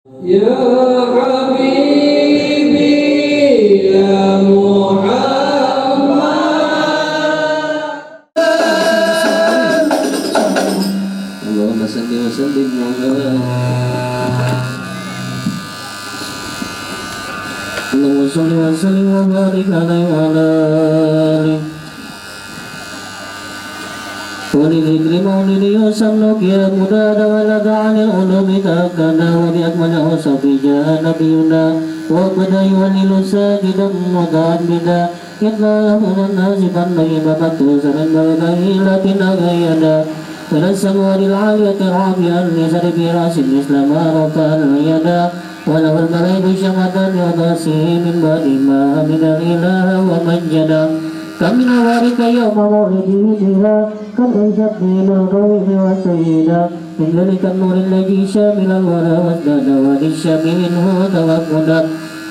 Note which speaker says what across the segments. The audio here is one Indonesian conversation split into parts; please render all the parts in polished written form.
Speaker 1: Ya Habibi ya Muhammad. Allahumma salli wa sallim wa barik. Allahumma salli wa sallim wa barik alaihi wa ala alihi. ولذكر مولد يسمك يا منادى ولد عن العلوم تأكد وبأكمل أوصاف جاء نبينا وقد يولل ساجدا متعبدا يتلى يمن الناس فالنيم مكتوسا عند الغيلة أغيدا فللسماء العالية رافعا لسر في رأس الإسلام رفع اليدا وله الملائكة شمدا وضاسه من بعد ما من الإله ومجدا كم نوارك يوم مولده بها كم أنشد من الروح والسيدا من ذلك النور الذي شامل الورى وازداد وللشام منه توكدا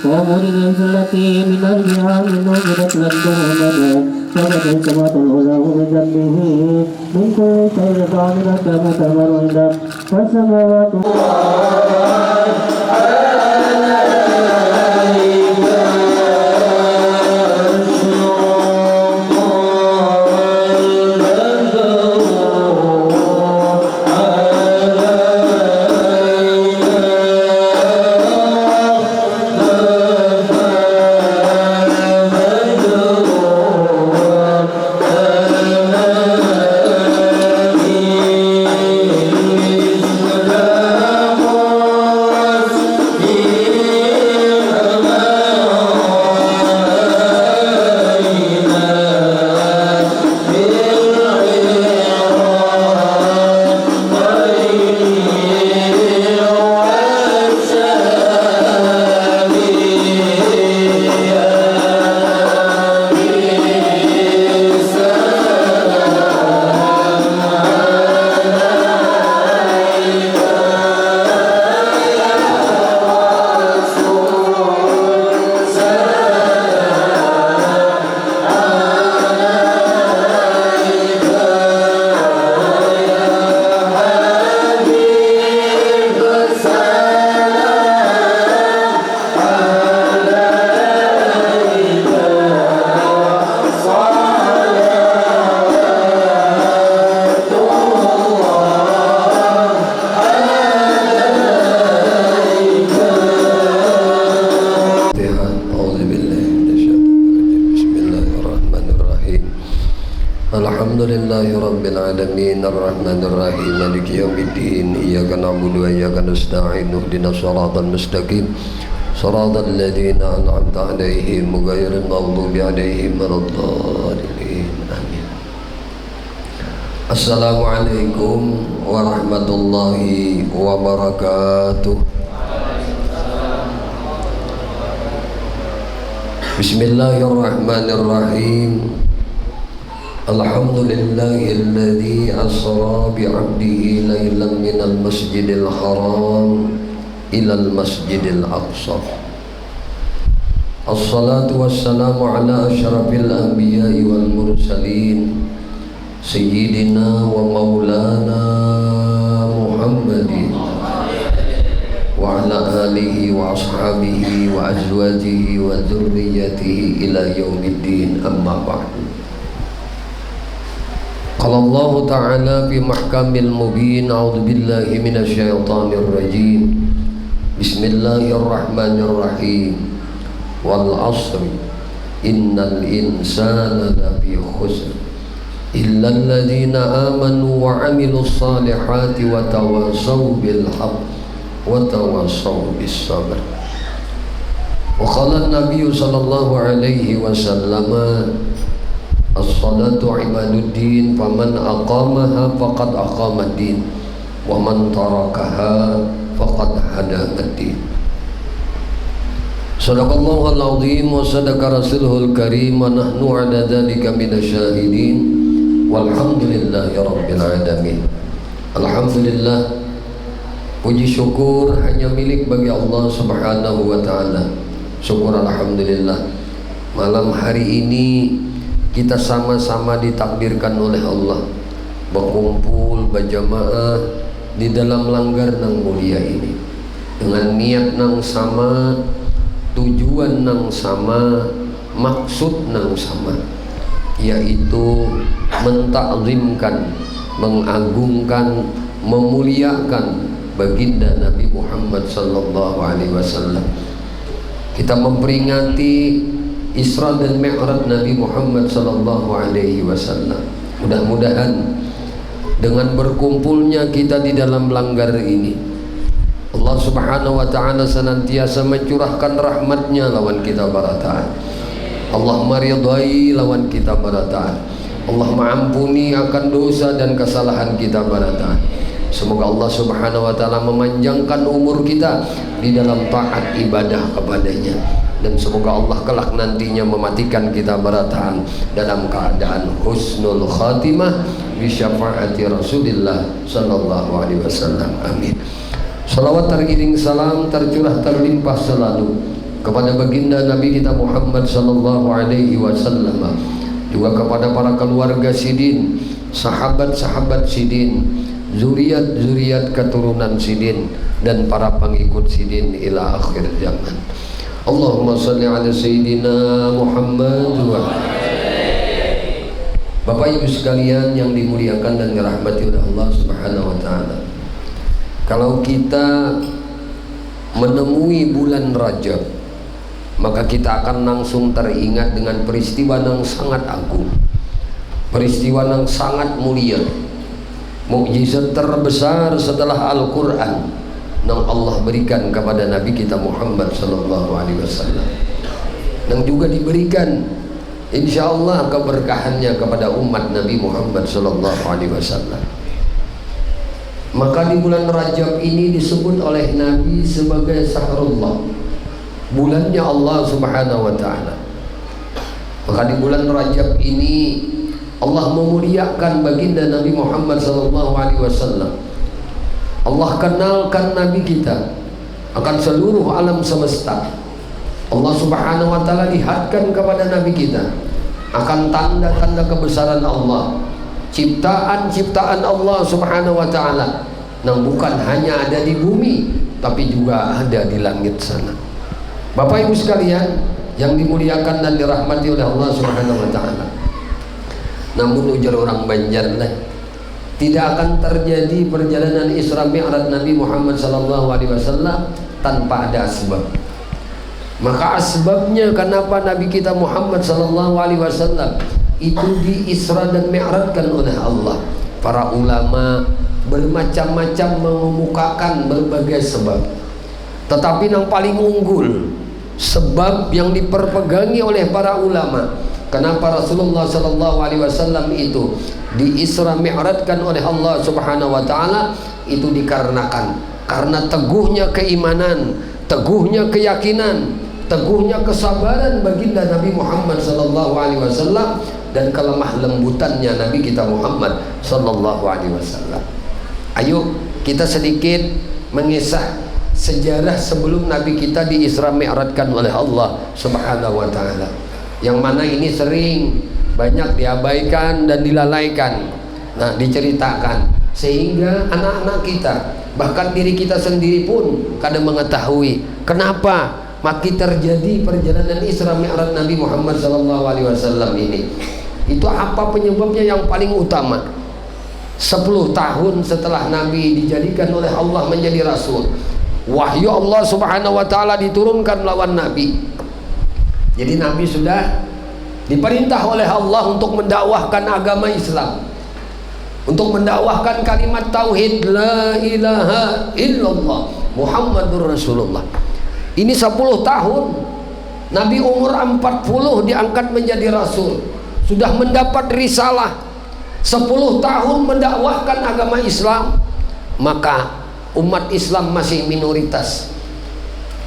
Speaker 1: وأمور التي من الجهام وجدت للدهمدا وقد سمعت العلا بجنبه من كل خير طعمك متمردا والسماوات Alhamdulillahirrabbilalamin Ar-Rahmanir-Rahim Maliki yaumiddin Iyyaka na'budu wa iyyaka nasta'in Ihdinas siratal mustaqim Siratal ladzina an'amta 'alaihim ghairil maghdubi 'alaihim waladdallin. Amin. Assalamualaikum warahmatullahi wabarakatuh. Bismillahirrahmanirrahim. Alhamdulillahilladzi asra bi'abdihi laylan minal masjidil haram ilal masjidil aqsa. Assalatu wassalamu ala asyrafil anbiya'i wal mursalin sayyidina wa maulana Muhammadin wa ala alihi wa ashabihi wa azwajihi wa dhurriyyatihi ila yaumiddin, amma ba'du. Qala Allah Ta'ala fi mahkamil mubin. A'udzu billahi minasy syaithanir rajim. Bismillahirrahmanirrahim. Wal 'ashri innal insana lafi khusr illa alladziina aamanu wa 'amilus shalihati wa tawassaw bil haqq wa tawassaw bis sabr. Wa qala an-nabiy sallallahu alaihi wasallam as-salatu imaduddin faman aqamaha faqad aqamad-din wa man tarakaha faqad hadamad-din. Sadaqallahul azim wa sadaqa rasuluhul karim wa nahnu ala dzalika minasyahidin walhamdulillahi rabbil alamin. Alhamdulillah, puji syukur hanya milik bagi Allah Subhanahu wa taala. Syukur alhamdulillah, malam hari ini kita sama-sama ditakdirkan oleh Allah berkumpul berjamaah di dalam langgar nang mulia ini.
Speaker 2: dengan niat nang sama, tujuan nang sama, maksud nang sama, yaitu mentakzimkan, mengagungkan, memuliakan baginda Nabi Muhammad sallallahu alaihi wasallam. Kita memperingati Isra dan Mi'raj Nabi Muhammad sallallahu alaihi wasallam. Mudah-mudahan dengan berkumpulnya kita di dalam langgar ini, Allah subhanahu wa ta'ala senantiasa mencurahkan rahmatnya lawan kita barataan. Allah meridai lawan kita barataan. Allah mengampuni akan dosa dan kesalahan kita barataan. Semoga Allah subhanahu wa ta'ala memanjangkan umur kita di dalam taat ibadah kepadanya, dan semoga Allah kelak nantinya mematikan kita barataan dalam keadaan husnul khatimah bi syafaati Rasulillah sallallahu alaihi wasallam. Amin. Salawat teriring salam tercurah terlimpah selalu kepada baginda Nabi kita Muhammad sallallahu alaihi wasallam, juga kepada para keluarga Sidin, sahabat-sahabat Sidin, zuriat-zuriat keturunan Sidin, dan para pengikut Sidin ila akhir zaman. Allahumma salli ala Sayyidina Muhammad wa Bapak Ibu sekalian yang dimuliakan dan dirahmati oleh Allah subhanahu wa ta'ala, kalau kita menemui bulan Rajab, maka kita akan langsung teringat dengan peristiwa yang sangat agung, peristiwa yang sangat mulia, mukjizat terbesar setelah Al-Quran yang Allah berikan kepada Nabi kita Muhammad sallallahu alaihi wasallam, yang juga diberikan insyaallah keberkahannya kepada umat Nabi Muhammad sallallahu alaihi wasallam. Maka di bulan Rajab ini disebut oleh Nabi sebagai Syahrullah, bulannya Allah subhanahu wa ta'ala. Maka di bulan Rajab ini Allah memuliakan baginda Nabi Muhammad sallallahu alaihi wasallam. Allah kenalkan Nabi kita akan seluruh alam semesta. Allah subhanahu wa ta'ala lihatkan kepada Nabi kita akan tanda-tanda kebesaran Allah, ciptaan-ciptaan Allah subhanahu wa ta'ala yang bukan hanya ada di bumi tapi juga ada di langit sana. Bapak Ibu sekalian yang dimuliakan dan dirahmati oleh Allah subhanahu wa ta'ala, namun ujar orang Banjar lah, tidak akan terjadi perjalanan Isra Mi'raj Nabi Muhammad sallallahu alaihi wasallam tanpa ada asbab. Maka asbabnya kenapa Nabi kita Muhammad sallallahu alaihi wasallam itu di Isra dan Mi'rajkan oleh Allah. Para ulama bermacam-macam mengemukakan berbagai sebab, tetapi yang paling unggul, sebab yang diperpegangi oleh para ulama, kenapa Rasulullah sallallahu alaihi wasallam itu di Isra Mi'rajkan oleh Allah subhanahu wa ta'ala, itu dikarenakan karena teguhnya keimanan, teguhnya keyakinan, teguhnya kesabaran baginda Nabi Muhammad sallallahu alaihi wasallam, dan kelemah lembutannya Nabi kita Muhammad sallallahu alaihi wasallam. Ayo kita sedikit mengisah sejarah sebelum Nabi kita di Isra Mi'rajkan oleh Allah subhanahu wa ta'ala, yang mana ini sering banyak diabaikan dan dilalaikan. Nah, diceritakan sehingga anak-anak kita, bahkan diri kita sendiri pun kadang mengetahui kenapa maki terjadi perjalanan Isra Mi'raj Nabi Muhammad sallallahu alaihi wasallam ini. Itu apa penyebabnya yang paling utama? 10 tahun setelah Nabi dijadikan oleh Allah menjadi rasul, wahyu Allah subhanahu wa ta'ala diturunkan melawan Nabi. Jadi Nabi sudah diperintah oleh Allah untuk mendakwahkan agama Islam, untuk mendakwahkan kalimat tauhid la ilaha illallah Muhammadur Rasulullah. Ini 10 tahun Nabi umur 40 diangkat menjadi rasul, sudah mendapat risalah. 10 tahun mendakwahkan agama Islam, maka umat Islam masih minoritas.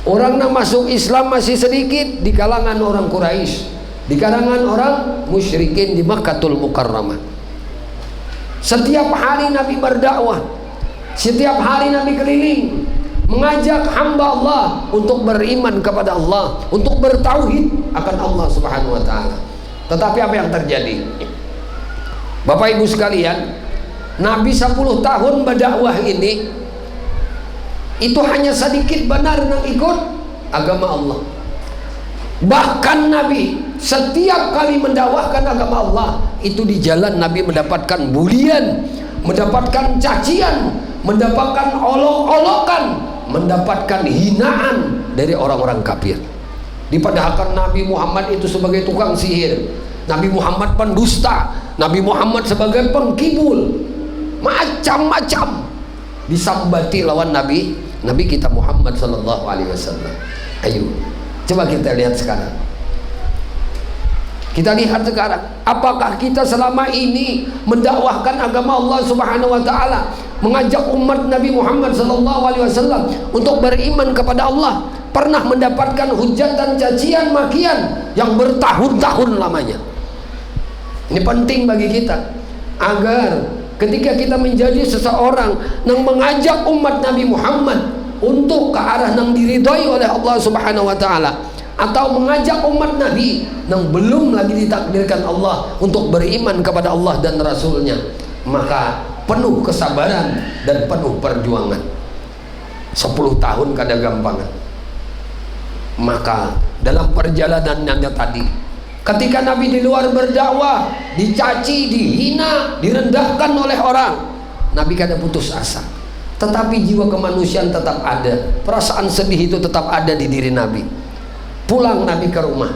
Speaker 2: Orang yang masuk Islam masih sedikit di kalangan orang Quraisy, di kalangan orang musyrikin di Makkahul Mukarramah. Setiap hari Nabi berdakwah, setiap hari Nabi keliling mengajak hamba Allah untuk beriman kepada Allah, untuk bertauhid akan Allah subhanahu wa ta'ala. Tetapi apa yang terjadi? Bapak Ibu sekalian, Nabi 10 tahun berdakwah ini itu hanya sedikit benar nang ikut agama Allah. Bahkan Nabi setiap kali mendakwahkan agama Allah itu di jalan Nabi mendapatkan bulian, mendapatkan cacian, mendapatkan olok-olokan, mendapatkan hinaan dari orang-orang kafir. Dipadahkan Nabi Muhammad itu sebagai tukang sihir, Nabi Muhammad pendusta, Nabi Muhammad sebagai pengkibul, macam-macam disambati lawan Nabi kita Muhammad sallallahu alaihi wasallam. Ayo, coba kita lihat sekarang. Kita lihat sekarang, apakah kita selama ini mendakwahkan agama Allah Subhanahu wa taala, mengajak umat Nabi Muhammad sallallahu alaihi wasallam untuk beriman kepada Allah, pernah mendapatkan hujatan, cacian, makian yang bertahun-tahun lamanya? Ini penting bagi kita agar ketika kita menjadi seseorang yang mengajak umat Nabi Muhammad untuk ke arah yang diridhoi oleh Allah Subhanahu wa taala, atau mengajak umat Nabi yang belum lagi ditakdirkan Allah untuk beriman kepada Allah dan Rasulnya, maka penuh kesabaran dan penuh perjuangan. 10 tahun kada gampangan. Maka dalam perjalanannya tadi, ketika Nabi di luar berdakwah, dicaci, dihina, direndahkan oleh orang, Nabi kada putus asa. Tetapi jiwa kemanusiaan tetap ada, perasaan sedih itu tetap ada di diri Nabi. Pulang Nabi ke rumah,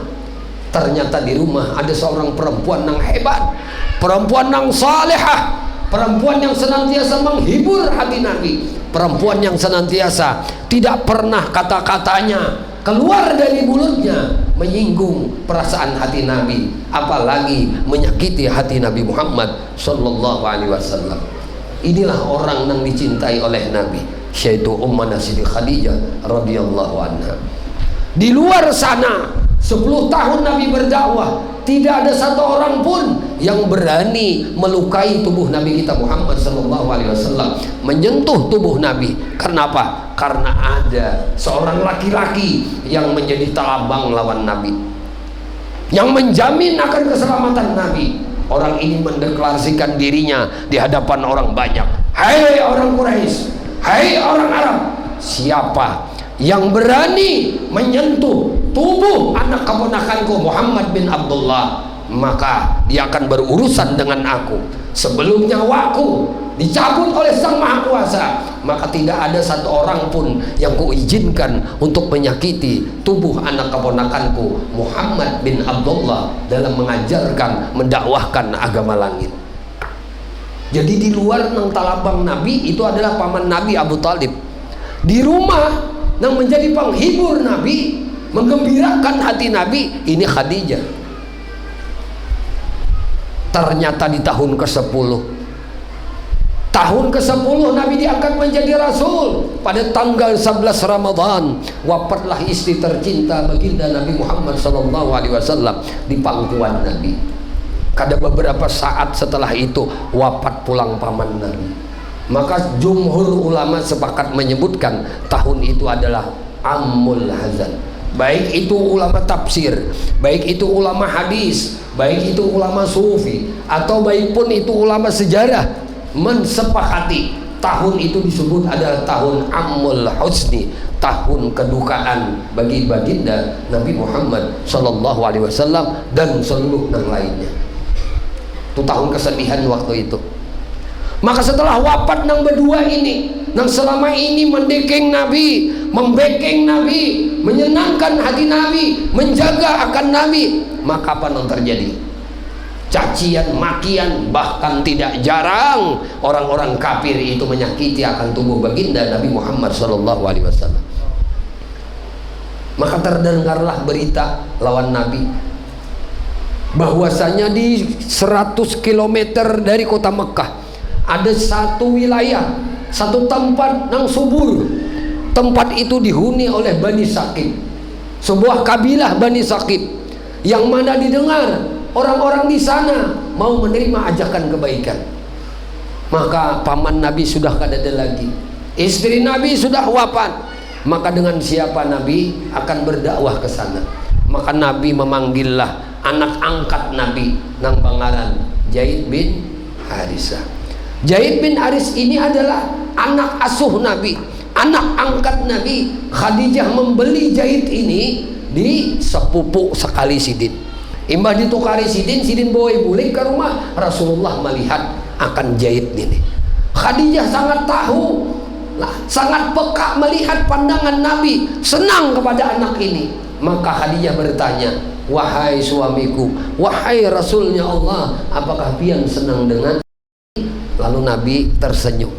Speaker 2: ternyata di rumah ada seorang perempuan yang hebat, perempuan yang salehah, perempuan yang senantiasa menghibur hati Nabi, perempuan yang senantiasa tidak pernah kata-katanya keluar dari mulutnya menyinggung perasaan hati Nabi, apalagi menyakiti hati Nabi Muhammad sallallahu alaihi wasallam. Inilah orang yang dicintai oleh Nabi, yaitu Ummuna Siti Khadijah radhiyallahu anha. Di luar sana 10 tahun Nabi berdakwah, tidak ada satu orang pun yang berani melukai tubuh Nabi kita Muhammad sallallahu alaihi wasallam, menyentuh tubuh Nabi. Kenapa? Karena ada seorang laki-laki yang menjadi talabang lawan Nabi, yang menjamin akan keselamatan Nabi. Orang ini mendeklarasikan dirinya di hadapan orang banyak. Hai orang Quraisy, hai orang Arab, siapa yang berani menyentuh tubuh anak keponakanku Muhammad bin Abdullah, maka dia akan berurusan dengan aku. Sebelum nyawaku dicabut oleh Sang Maha Kuasa, maka tidak ada satu orang pun yang kuizinkan untuk menyakiti tubuh anak keponakanku Muhammad bin Abdullah dalam mengajarkan, mendakwahkan agama langit. Jadi di luar nang talabang Nabi itu adalah paman Nabi Abu Talib. Di rumah yang menjadi penghibur Nabi, menggembirakan hati Nabi, ini Khadijah. Ternyata di tahun ke-10 Nabi diangkat menjadi Rasul. Pada tanggal 11 Ramadan wafatlah istri tercinta baginda Nabi Muhammad SAW di pangkuan Nabi. Kada beberapa saat setelah itu wafat pulang paman Nabi. Maka jumhur ulama sepakat menyebutkan tahun itu adalah Amul Hazan. Baik itu ulama tafsir, baik itu ulama hadis, baik itu ulama sufi, atau baik pun itu ulama sejarah, mensepakati tahun itu disebut adalah tahun Amul Husni, tahun kedukaan bagi baginda Nabi Muhammad sallallahu alaihi wasallam dan seluruh yang lainnya. Itu tahun kesedihan waktu itu. Maka setelah wafat nang berdua ini, nang selama ini mendekeng Nabi, membekeng Nabi, menyenangkan hati Nabi, menjaga akan Nabi, maka apa yang terjadi? Cacian, makian, bahkan tidak jarang orang-orang kafir itu menyakiti akan tubuh baginda Nabi Muhammad SAW. Maka terdengarlah berita lawan Nabi bahwasanya di 100 km dari kota Mekah ada satu wilayah, satu tempat yang subur. Tempat itu dihuni oleh Bani Saqif, sebuah kabilah Bani Saqif, yang mana didengar orang-orang di sana mau menerima ajakan kebaikan. Maka paman Nabi sudah kada ada lagi, istri Nabi sudah wafat. Maka dengan siapa Nabi akan berdakwah ke sana? Maka Nabi memanggillah anak angkat Nabi nang pangaran Zaid bin Harisah. Zaid bin Haris ini adalah anak asuh Nabi, anak angkat Nabi. Khadijah membeli jahit ini di sepupu sekali Sidin. Imbah ditukari Sidin, Sidin bawa bulik ke rumah. Rasulullah melihat akan jahit ini. Khadijah sangat tahu, sangat peka melihat pandangan Nabi, senang kepada anak ini. Maka Khadijah bertanya, wahai suamiku, wahai Rasulnya Allah, apakah pian senang dengan? Lalu Nabi tersenyum.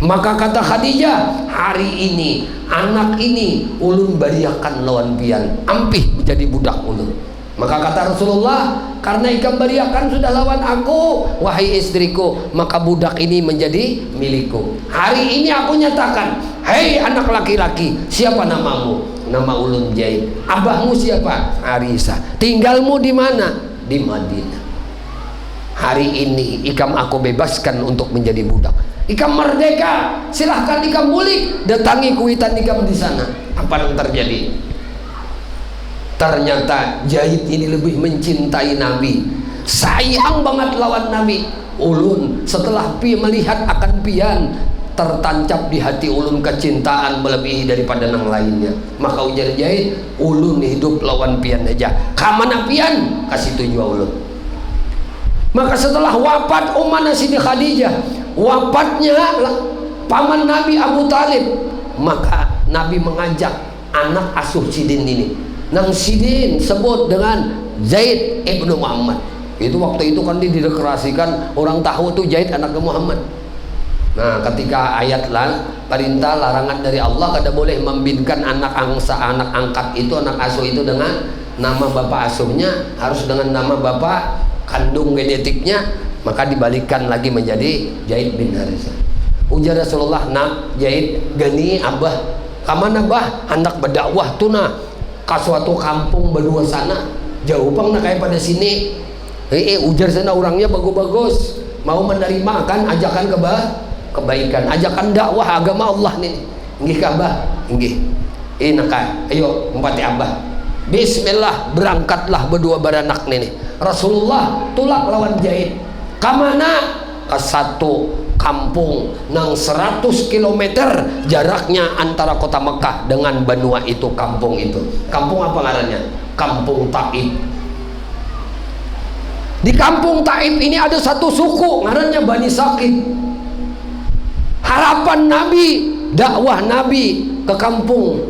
Speaker 2: Maka kata Khadijah, hari ini anak ini ulun bariakan lawan pian, ampih menjadi budak ulun. Maka kata Rasulullah, karena ikam bariakan sudah lawan aku, wahai istriku, maka budak ini menjadi milikku. Hari ini aku nyatakan, hei anak laki-laki, siapa namamu? Nama ulun Jahit. Abahmu siapa? Arisa. Tinggalmu di mana? Di Madinah. Hari ini ikam aku bebaskan untuk menjadi budak. Ikam merdeka, silahkan ikam mulik, datangi kuitan ikam di sana. Apa yang terjadi? Ternyata Jahit ini lebih mencintai Nabi, sayang banget lawan Nabi. Ulun setelah melihat akan pian, tertancap di hati ulun kecintaan melebihi daripada yang lainnya. Maka ujar Jahit, ulun hidup lawan pian aja. Kamana pian? Kasih tujuh ulun. Maka setelah wafat Ummah Siti Khadijah, wafatnya paman Nabi Abu Talib, maka Nabi mengajak anak asuh Sidin ini, nang Sidin sebut dengan Zaid ibnu Muhammad. Itu waktu itu kan dideklarasikan, orang tahu tuh Zaid anaknya Muhammad. Nah, ketika ayat perintah larangan dari Allah kada boleh membinkan anak angkat itu, anak asuh itu dengan nama bapak asuhnya, harus dengan nama bapak kandung genetiknya, maka dibalikkan lagi menjadi Zaid bin Harithah. Ujar Rasulullah, nak Zaid gani abah, kamana abah hendak berdakwah tuna ke suatu kampung berdua sana, jauh pang nak kayak pada sini. Ujar sana orangnya bagus-bagus, mau menerima kan ajakan kebaikan, ajakan dakwah agama Allah nih. Nggih ka abah? Nggih. Naka, ayo umpati abah. Bismillah, berangkatlah berdua beranak nih. Rasulullah tulak lawan Zaid. Kamana? Ke satu kampung nang 100 km jaraknya antara kota Mekah dengan Banua itu, kampung itu. Kampung apa ngarannya? Kampung Taif. Di kampung Taif ini ada satu suku ngarannya Bani Sakif. Harapan Nabi, dakwah Nabi ke kampung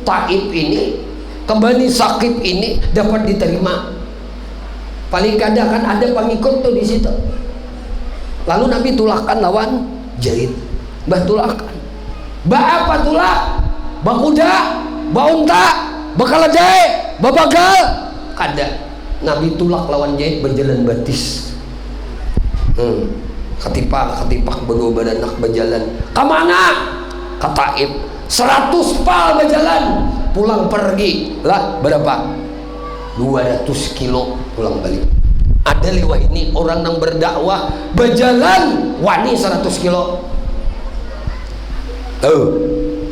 Speaker 2: Taif ini, ke Bani Sakif ini dapat diterima. Paling kadang kan ada pengikut tuh di situ. Lalu Nabi tulahkan lawan Zaid. Bah tulahkan. Bah apa tulak? Bah kuda, bah unta, bah keledai, bah bagal. Kada. Nabi tulak lawan Zaid berjalan batis. Ketipak berdua beranak berjalan. Kemana? Ke Taif. 100 pal berjalan. Pulang pergi lah berapa? 200 kilo pulang balik. Ada lewat ini orang yang berdakwah berjalan wani 100 kilo.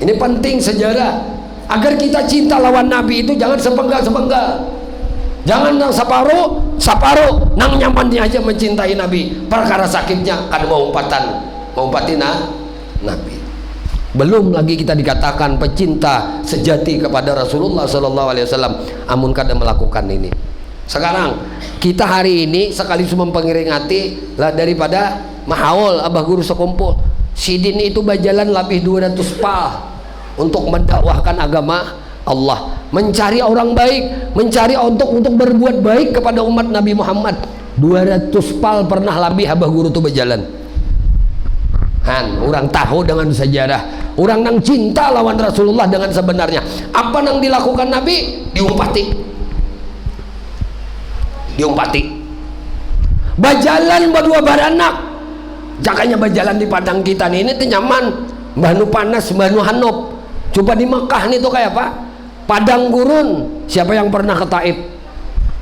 Speaker 2: Ini penting sejarah agar kita cinta lawan Nabi itu jangan sepenggal-sepenggal. Jangan nang separuh nang nyamannya aja mencintai Nabi. Perkara sakitnya kan mau umpatin Nabi. Belum lagi kita dikatakan pecinta sejati kepada Rasulullah SAW, amun kada melakukan ini. Sekarang kita hari ini sekali memperingati lah daripada mahaul abah guru sekumpul Sidin itu berjalan lebih 200 pal untuk mendakwahkan agama Allah, mencari orang baik, mencari untuk berbuat baik kepada umat Nabi Muhammad. 200 pal pernah lebih abah guru itu berjalan. Orang tahu dengan sejarah, orang yang cinta lawan Rasulullah dengan sebenarnya. Apa yang dilakukan Nabi? Diumpati. Bajalan berdua baranak. Jakanya berjalan di padang kita nih, ini nyaman. Banu panas, banu hanop. Coba di Mekah nih tuh kayak apa? Padang gurun. Siapa yang pernah ke Taif?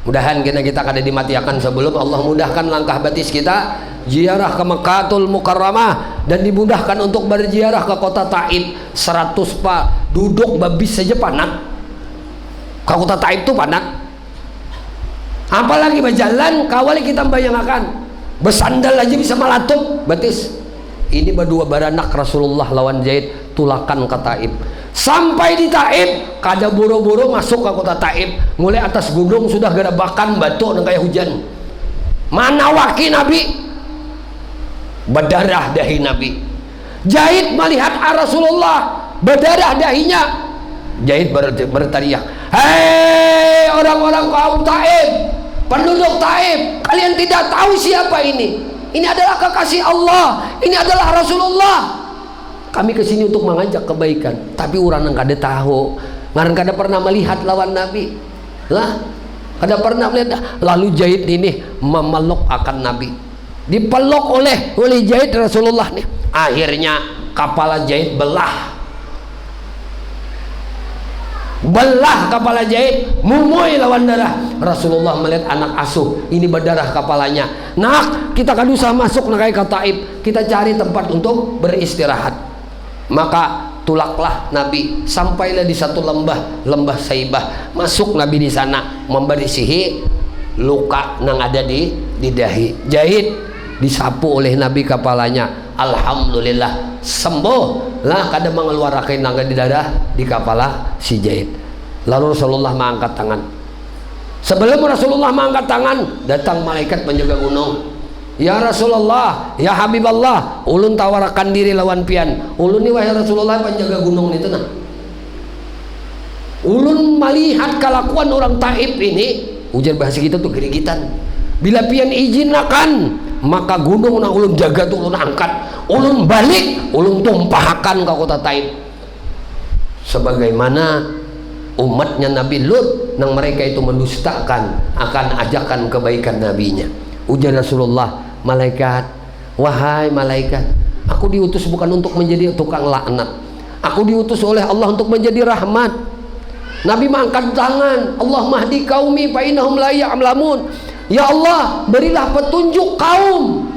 Speaker 2: Mudahan kita kada dimatiakan sebelum Allah mudahkan langkah batis kita ziarah ke Mekkatul Mukarramah dan dimudahkan untuk berziarah ke kota Taif. 100 pak duduk babis saja panat. Ke kota Taif tuh panat. Apalagi berjalan kawali kita bayangkan bersandal aja bisa malatup batis. Ini berdua baranak Rasulullah lawan Zaid tulakan ke Taif. Sampai di Taif, kada buru-buru masuk ke kota Taif. Mulai atas gunung sudah gerabakan batu dan kayak hujan. Mana waki Nabi? Berdarah dahi Nabi. Jahit melihat Rasulullah berdarah dahinya. Jahit berteriak, hei orang-orang kaum Taif, penduduk Taif, kalian tidak tahu siapa ini? Ini adalah kekasih Allah, ini adalah Rasulullah. Kami kesini untuk mengajak kebaikan, tapi orang yang kada tahu, ngaran kada pernah melihat lawan Nabi lah, kada pernah melihat. Lalu Jahit ini memeluk akan Nabi, dipeluk oleh Jahit Rasulullah nih. Akhirnya kepala Jahit belah kepala Jahit, mumui lawan darah. Rasulullah melihat anak asuh ini berdarah kepalanya. Nak, kita kan usah masuk nakai ke Taif, kita cari tempat untuk beristirahat. Maka tulaklah Nabi, sampailah di satu lembah Saibah. Masuk Nabi di sana, memberisihi luka yang ada di dahi. Jahit disapu oleh Nabi kepalanya. Alhamdulillah sembuh lah, kada mengeluarkan naga di darah di kepala si Jahit. Lalu Rasulullah mengangkat tangan. Sebelum Rasulullah mengangkat tangan, datang malaikat penjaga gunung. Ya Rasulullah, ya Habiballah, ulun tawarakan diri lawan pian. Ulun ni wahai Rasulullah penjaga gunung itu nah. Ulun melihat kelakuan orang Taif ini, ujar bahasa kita tuh gerigitan. Bila pian izin akan, maka gunung na ulun jaga tuh ulun angkat, ulun balik, ulun tumpahkan ke kota Taif. Sebagaimana umatnya Nabi Lut, nang mereka itu mendustakan akan ajakan kebaikan nabinya. Ujar Rasulullah, malaikat, wahai malaikat, aku diutus bukan untuk menjadi tukang laknat, aku diutus oleh Allah untuk menjadi rahmat. Nabi mengangkat tangan, Allah mahdi qaumi fa innahum la ya'lamun. Ya Allah, berilah petunjuk kaum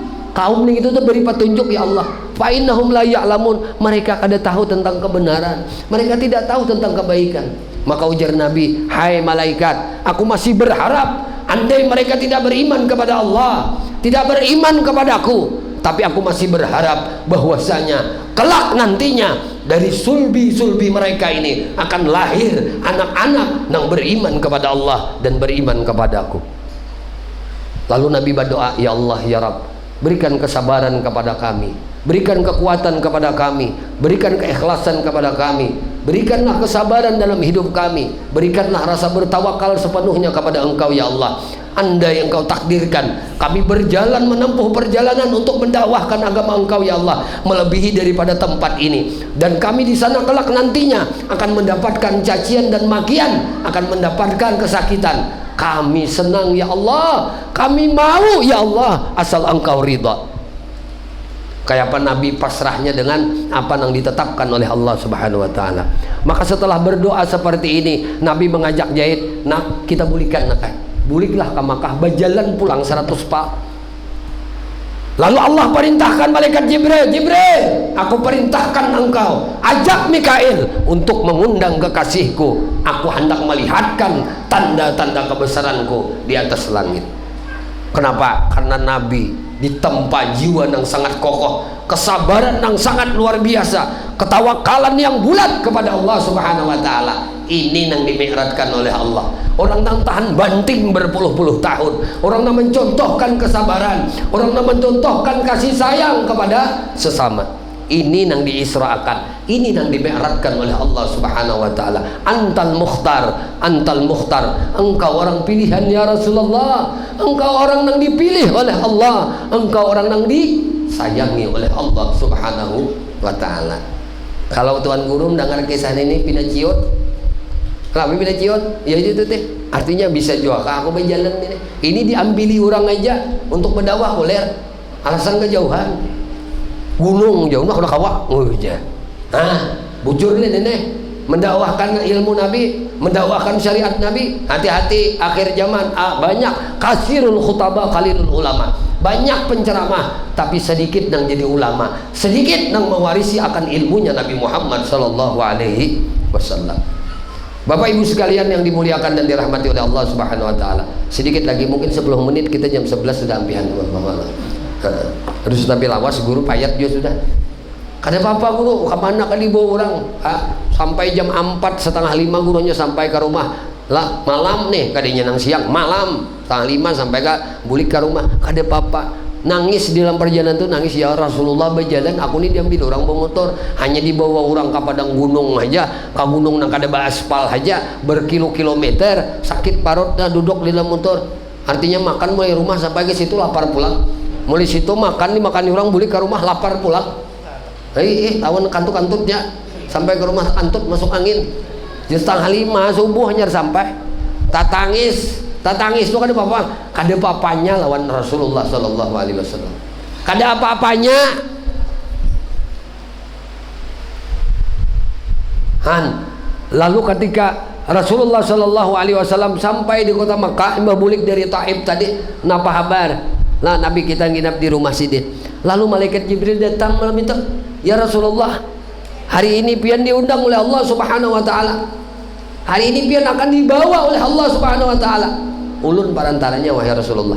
Speaker 2: ini itu tuh beri petunjuk ya Allah. Fa innahum la ya'lamun, mereka kada tahu tentang kebenaran, mereka tidak tahu tentang kebaikan. Maka ujar Nabi, hai malaikat, aku masih berharap andai mereka tidak beriman kepada Allah, tidak beriman kepadaku, tapi aku masih berharap bahwasanya kelak nantinya dari sulbi mereka ini akan lahir anak-anak yang beriman kepada Allah dan beriman kepadaku. Lalu Nabi berdoa, ya Allah ya Rabb, berikan kesabaran kepada kami, berikan kekuatan kepada kami, berikan keikhlasan kepada kami, berikanlah kesabaran dalam hidup kami, berikanlah rasa bertawakal sepenuhnya kepada Engkau ya Allah. Andai Engkau takdirkan kami berjalan menempuh perjalanan untuk mendakwahkan agama Engkau ya Allah, melebihi daripada tempat ini, dan kami di sana kelak nantinya akan mendapatkan cacian dan makian, akan mendapatkan kesakitan, kami senang ya Allah, kami mau ya Allah, asal Engkau ridha. Kayak apa Nabi pasrahnya dengan apa yang ditetapkan oleh Allah Subhanahu wa taala. Maka setelah berdoa seperti ini, Nabi mengajak Jahit, nak kita bulikan nak, buliklah ke Makkah, berjalan pulang 100 pak. Lalu Allah perintahkan malaikat Jibril, aku perintahkan engkau ajak Mikail untuk mengundang kekasihku, aku hendak melihatkan tanda-tanda kebesaranku di atas langit. Kenapa? Karena Nabi ditempa jiwa yang sangat kokoh, kesabaran yang sangat luar biasa, ketawakalan yang bulat kepada Allah Subhanahu wa taala. Ini yang dimi'ratkan oleh Allah. Orang yang tahan banting berpuluh-puluh tahun, orang yang mencontohkan kesabaran, orang yang mencontohkan kasih sayang kepada sesama. Ini yang diisra'akan, ini yang dimi'ratkan oleh Allah Subhanahu wa taala. Antal mukhtar, engkau orang pilihan ya Rasulullah, engkau orang yang dipilih oleh Allah, engkau orang yang disayangi oleh Allah Subhanahu wa taala. Kalau Tuan Guru mendengar kisah ini pindah ciut, kami pindah ciut, ya itu teh artinya bisa juga aku berjalan ini diambili orang aja untuk berdakwah boleh, alasan kejauhan gunung jauh nak kawak aja. Bujur ini nenek mendakwahkan ilmu Nabi, mendakwahkan syariat Nabi. Hati-hati akhir zaman, banyak kasirul khutbah qalilul ulama, banyak penceramah tapi sedikit yang jadi ulama, sedikit yang mewarisi akan ilmunya Nabi Muhammad sallallahu alaihi wasallam. Bapak Ibu sekalian yang dimuliakan dan dirahmati oleh Allah Subhanahu wa taala, sedikit lagi mungkin 10 menit, kita jam 11 sudah ampihan harus tapi lawas guru payat juga sudah. Kada apa-apa guru, kemana kan dibawa orang? Sampai jam 4:30 gurunya sampai ke rumah. Lah malam nih kadinya nang siang, malam 4:30 sampai ke bulik ke rumah. Kada apa-apa. Nangis di dalam perjalanan tuh nangis, ya Rasulullah berjalan aku nih diambil orang pemotor, hanya dibawa orang ke padang gunung aja, ke gunung nang kada aspal aja, berkilo-kilometer, sakit parut dah duduk di dalam motor. Artinya makan mulai rumah sampai ke situ lapar pulang. Mulai situ makan orang bulik ke rumah lapar pulang. Lawan kantut-kantutnya sampai ke rumah antut masuk angin. Jam 4:30 subuh nyar sampai. Tatangis itu kada apa-apa, kada apa-apanya lawan Rasulullah sallallahu alaihi wasallam. Kada apa-apanya. Lalu ketika Rasulullah sallallahu alaihi wasallam sampai di kota Makkah, bulik dari Taif tadi, napa kabar? Nah, Nabi kita nginap di rumah Sidin. Lalu malaikat Jibril datang malam itu, ya Rasulullah, hari ini pian diundang oleh Allah Subhanahu wa taala. Hari ini pian akan dibawa oleh Allah Subhanahu wa taala. Ulun parantaranya wahai Rasulullah.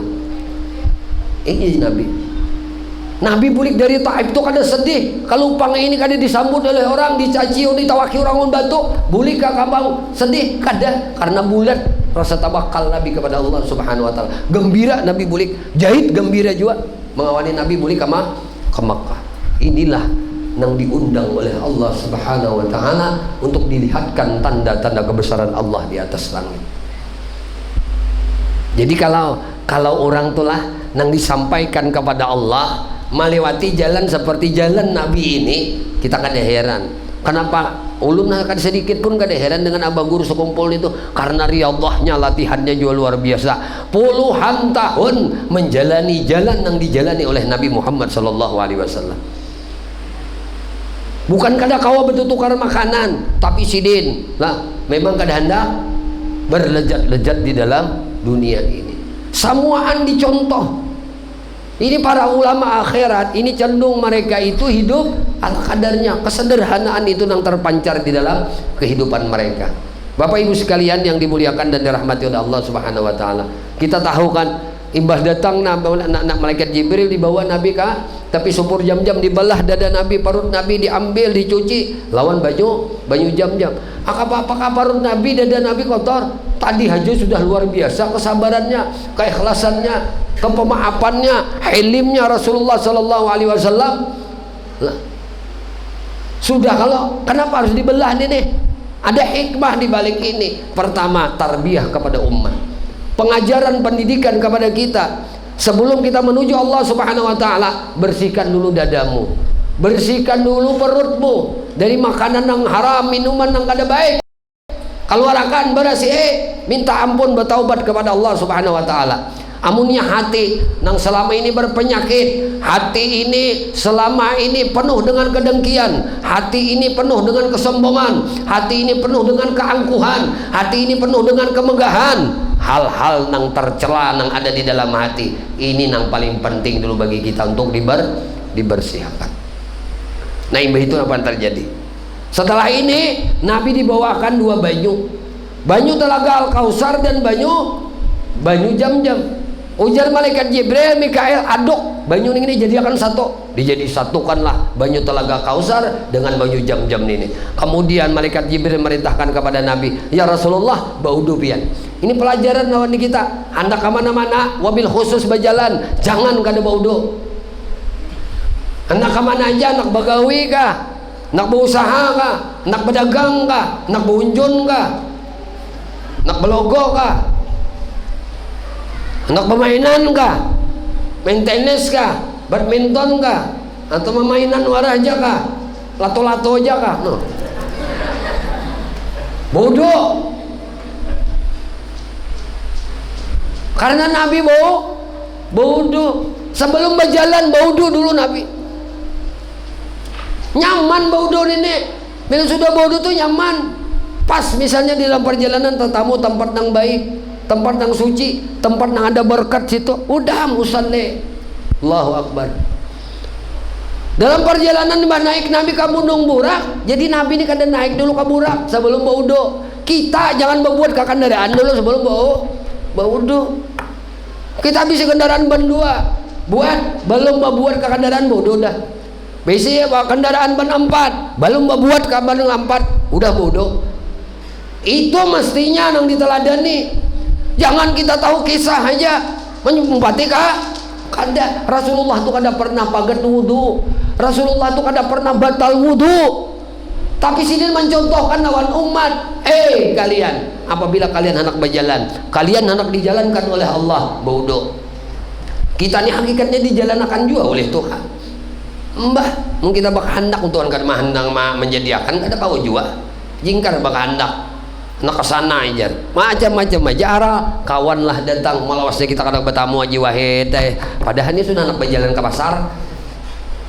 Speaker 2: Ini Nabi bulik dari Taif itu kada sedih. Kalau upang ini kada disambut oleh orang, dicaci, ditawaki orang batu, bulik ke kampung sedih kada, karena bulat rasa tawakal Nabi kepada Allah Subhanahu wa taala. Gembira Nabi bulik, jahit gembira juga mengawali Nabi bulik ke Makkah. Inilah yang diundang oleh Allah Subhanahu wa taala untuk dilihatkan tanda-tanda kebesaran Allah di atas langit. Jadi kalau orang tulah yang disampaikan kepada Allah melewati jalan seperti jalan Nabi ini, kita kada heran. Kenapa ulun akan sedikit pun kada heran dengan abang guru sekumpul itu, karena riyadhahnya, latihannya juga luar biasa. Puluhan tahun menjalani jalan yang dijalani oleh Nabi Muhammad sallallahu alaihi wasallam. Bukan kada kawa bertukar makanan, tapi Sidin lah memang kada hendak berlejat-lejat di dalam dunia ini. Samuaan dicontoh. Ini para ulama akhirat ini cenderung mereka itu hidup ala kadarnya, kesederhanaan itu yang terpancar di dalam kehidupan mereka. Bapak Ibu sekalian yang dimuliakan dan dirahmati oleh Allah Subhanahu wa taala. Kita tahu kan imbah datang nak malaikat Jibril dibawa Nabi kah, tapi supur jam-jam dibelah dada Nabi, parut Nabi diambil dicuci lawan baju jam-jam. Apakah parut Nabi, dada Nabi kotor? Tadi aja sudah luar biasa kesabarannya, keikhlasannya, kepemaafannya, hilimnya Rasulullah sallallahu alaihi wasallam. Sudah, kalau kenapa harus dibelah nih? Ada hikmah di balik ini. Pertama, tarbiyah kepada umat. Pengajaran pendidikan kepada kita. Sebelum kita menuju Allah Subhanahu wa taala, bersihkan dulu dadamu. Bersihkan dulu perutmu dari makanan yang haram, minuman yang kada baik. Keluarkan bersih, minta ampun, bertaubat kepada Allah Subhanahu wa taala. Amunnya hati yang selama ini berpenyakit, hati ini selama ini penuh dengan kedengkian, hati ini penuh dengan kesombongan, hati ini penuh dengan keangkuhan, hati ini penuh dengan kemegahan, hal-hal yang tercela yang ada di dalam hati ini yang paling penting dulu bagi kita untuk dibersihkan. Nah, itu apa yang terjadi? Setelah ini Nabi dibawakan dua banyu telaga Al-Kausar dan banyu Jam-Jam. Ujar malaikat Jibril, Mikael, aduk banyu ini jadikan satu. Satukanlah banyu telaga Kausar dengan banyu Jam-Jam ini. Kemudian malaikat Jibril merintahkan kepada Nabi, ya Rasulullah, baudu pian. Ini pelajaran lawan kita. Anda kemana-mana, wabil khusus berjalan, jangan kada baudu. Anda kemana aja, nak bagawi kah, nak berusaha kah, nak berdagang kah, nak berunjun kah, nak belogo kah, nak permainan kah, main tenis kah, badminton kah, atau permainan luar aja kah, lato-lato aja kah, no. Bodoh. Karena Nabi bodoh. Sebelum berjalan bodoh dulu Nabi. Nyaman bodoh ini. Bila sudah bodoh tuh nyaman. Pas misalnya di dalam perjalanan tetamu tempat yang baik, tempat yang suci, tempat yang ada berkat situ, udah musalli. Allahu Akbar. Dalam perjalanan naik Nabi ke Gunung Burak, jadi Nabi ini kada naik dulu ke Burak sebelum baudo. Kita jangan membuat kendaraan dulu sebelum baudo. Kita bisa kendaraan ban dua, belum membuat kendaraan bodoh dah. Biasanya bawa kendaraan ban 4, belum buat ke ban 4, udah bodoh. Itu mestinya yang diteladani. Jangan kita tahu kisah aja menyumpati kada. Rasulullah tuh kada pernah pagat wudu. Rasulullah tuh kada pernah batal wudu. Tapi sini mencontohkan lawan umat. Kalian, apabila kalian hendak berjalan, kalian hendak dijalankan oleh Allah, bodoh. Kita ini hakikatnya dijalankan juga oleh Tuhan. Mbah, mungkin kita bakal hendak untuk kan hendak menjadikan kada kau juga. Jingkar bakal hendak nak kesana aja, macam-macam aja arah kawan lah datang melawasnya kita kadang bertamu aja wahid. Padahal ini sudah nak berjalan ke pasar.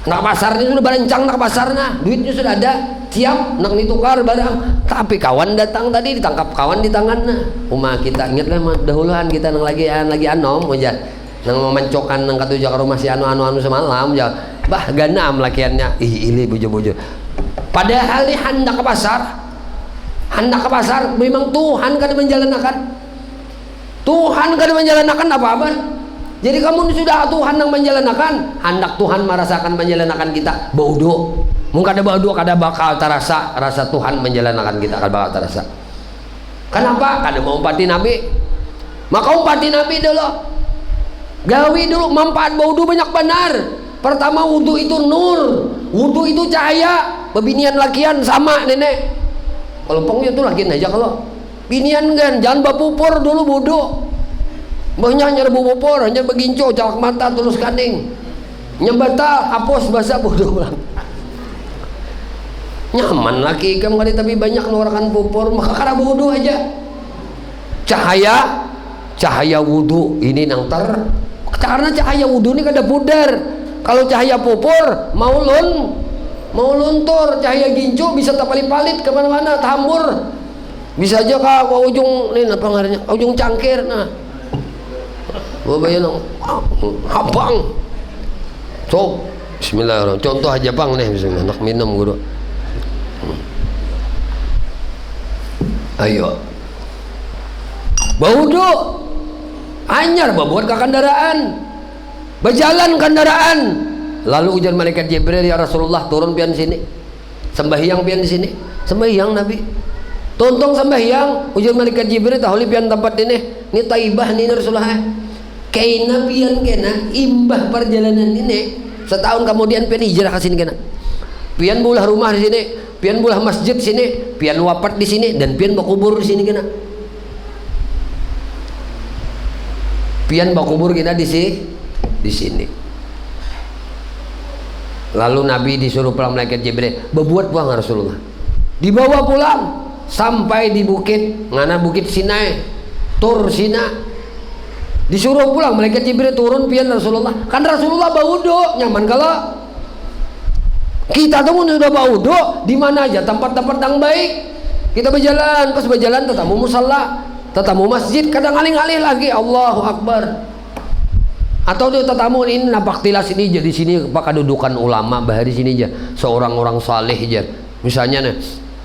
Speaker 2: Nak pasar ini sudah berencang nak pasarnya, duitnya sudah ada, siap nak ditukar barang. Tapi kawan datang tadi ditangkap kawan di tangannya. Umah kita ingatlah dahuluan kita nang lagi anom aja, nang memencokan nang katuja ke rumah si anu semalam aja. Bah ganam lakiannya, ili bojo-bojo. Padahal ini hendak ke pasar. Hendak ke pasar, memang Tuhan kada menjalankan. Tuhan kada menjalankan apa-apa. Jadi kamu sudah Tuhan yang menjalankan, hendak Tuhan merasakan menjalankan kita, bodoh. Mungkin ada bodoh, kada bakal terasa rasa Tuhan menjalankan kita, kada bakal terasa. Kenapa? Kada mau umpati Nabi. Maka umpati Nabi dulu. Gawi dulu, manfaat bodoh banyak benar. Pertama, wudu itu nur, wudu itu cahaya. Pebinian lakian sama nenek. Kalau pengnya tuh lakian aja kalau binian kan, jangan bapupur dulu bodoh. Banyak nyerbu bupur, hanya beginco, calak mata, tulus kaning. Nyebata, hapus, bahasa bodoh ulang. Nyaman laki kamu kali tapi banyak ngeluarkan pupur, maka karena bodoh aja. Cahaya wudu ini nang karena cahaya wudu ini kada pudar. Kalau cahaya pupur mau luntur, cahaya gincu bisa tapali-palit kemana-mana, tahambur. Bisa aja ke ujung ini apa ngarannya, ujung cangkir nah. Bayan habang. So, bismillahirrahmanirrahim. Contoh aja bang nih misalnya anak minum guru. Ayo. Baudo. Anyar babuat ke kendaraan. Berjalan kendaraan. Lalu ujar malaikat Jibril, ya Rasulullah turun pian sini. Sembahyang pian di sini. Sembahyang Nabi. Tontong sembahyang, ujar malaikat Jibril tahuli pian tempat ini. Ini Taibah nih Rasulullah. Kaina pian kena imbah perjalanan ini. Setahun kemudian pian hijrah ke sini kena. Pian bulah rumah di sini, pian bulah masjid sini, pian wafat di sini dan pian bakubur di sini kena. Pian bakubur kita di sini. Lalu Nabi disuruh pulang malaikat Jibril, berbuat pulang Rasulullah. Dibawa pulang sampai di bukit, ngana bukit Sinai, Tur Sina. Disuruh pulang malaikat Jibril turun pian Rasulullah. Kan Rasulullah baudo nyaman kalau kita tuh sudah baudo di mana aja tempat-tempat yang baik. Kita berjalan, pas berjalan tetamu musalla, tetamu masjid, kadang alih-alih lagi Allahu Akbar. Atau dia tetamu ini napak tilas ini jadi sini apa kedudukan ulama bahari sini aja seorang orang saleh aja. Misalnya nih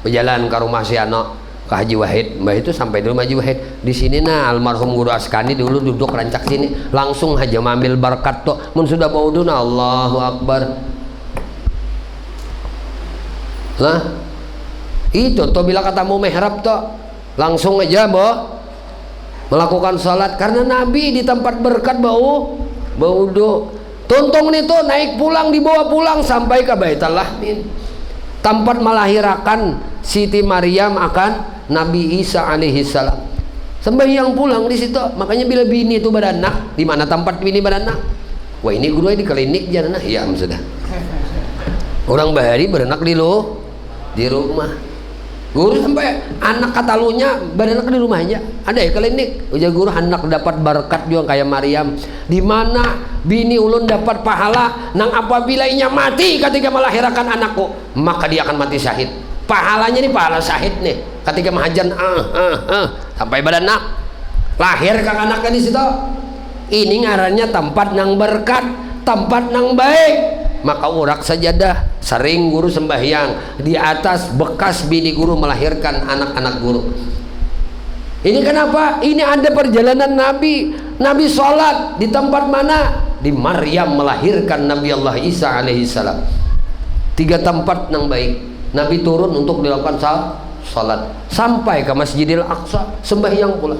Speaker 2: berjalan ke rumah si anak ke Haji Wahid, mbah itu sampai di rumah Haji Wahid di sini nah almarhum guru Askani dulu duduk rancak sini langsung aja mengambil berkat tuh mun sudah baudun Allahu Akbar lah itu tuh bila katamu mihrab tuh langsung aja melakukan salat karena Nabi di tempat berkat baudo tontong itu naik pulang dibawa pulang sampai ke Baitul Lahmin tempat melahirkan Siti Maryam akan Nabi Isa alaihi salam. Sembahyang pulang di situ. Makanya bila bini itu beranak, di mana tempat bini beranak? Wah ini guru di klinik jangan ya sudah. Orang bahari beranak di rumah. Guru sampai anak katalunya beranak di rumah aja. Ada ya klinik. Ujar guru anak dapat berkat juga kayak Maryam. Di mana bini ulun dapat pahala nang apabila inya mati ketika melahirkan anakku, maka dia akan mati syahid. Pahalanya nih pahala syahid nih ketika mahajan sampai beranak lahir kang anaknya di situ ini ngarannya tempat nang berkat tempat nang baik maka urak sajadah sering guru sembahyang di atas bekas bini guru melahirkan anak-anak guru ini kenapa ini ada perjalanan Nabi sholat di tempat mana di Maryam melahirkan Nabi Allah Isa alaihi salam 3 tempat yang baik Nabi turun untuk dilakukan salat. Sampai ke Masjidil Aqsa sembahyang pula.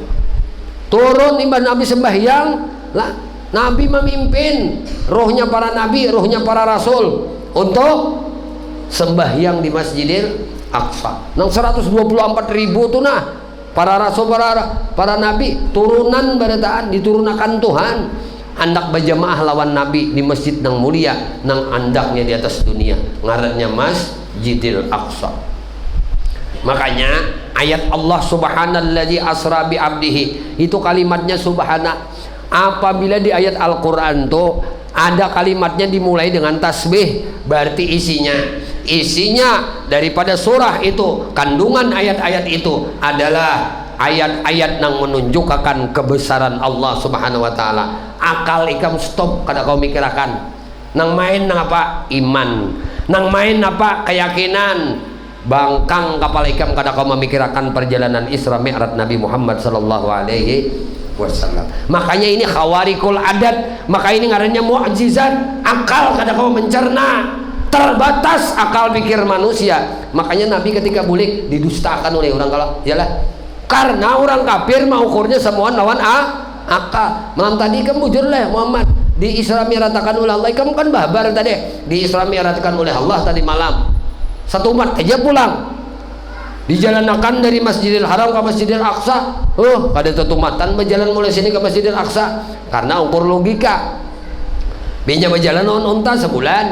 Speaker 2: Turun ibadah Nabi sembahyang lah. Nabi memimpin rohnya para nabi, rohnya para rasul untuk sembahyang di Masjidil Aqsa. Nang 124.000 tuh nah para rasul, para nabi turunan barataan diturunkan Tuhan hendak berjamaah lawan nabi di masjid nang mulia nang andaknya di atas dunia ngarannya Masjidil Aqsa. Makanya ayat Allah subhanalladzi asra bi abdihi itu kalimatnya subhana. Apabila di ayat Al-Quran tuh ada kalimatnya dimulai dengan tasbih, berarti isinya daripada surah itu, kandungan ayat-ayat itu adalah ayat-ayat yang menunjukkan kebesaran Allah subhanahu wa ta'ala. Akal ikam stop kada kau mikirakan. Nang main nang apa? Iman. Nang main apa? Keyakinan. Bangkang kapal ikam kada kau memikirkan perjalanan Isra Mi'raj Nabi Muhammad sallallahu alaihi wasallam. Makanya ini khawarikul adat, maka ini ngarannya mukjizat. Akal kada kau mencerna, terbatas akal pikir manusia. Makanya Nabi ketika bulik didustakan oleh orang kalau yalah karena orang kafir mau ukurnya semua lawan akal. Malam tadi kamu jujur lah Muhammad di Isra Mi'rajkan oleh Allah, kamu kan babar tadi di Isra Mi'rajkan oleh Allah tadi malam. Satu umat aja pulang dijalankan dari Masjidil Haram ke Masjidil Aqsa. Kada tetumatan berjalan mulai sini ke Masjidil Aqsa karena ukur logika. Binya berjalan onta sebulan,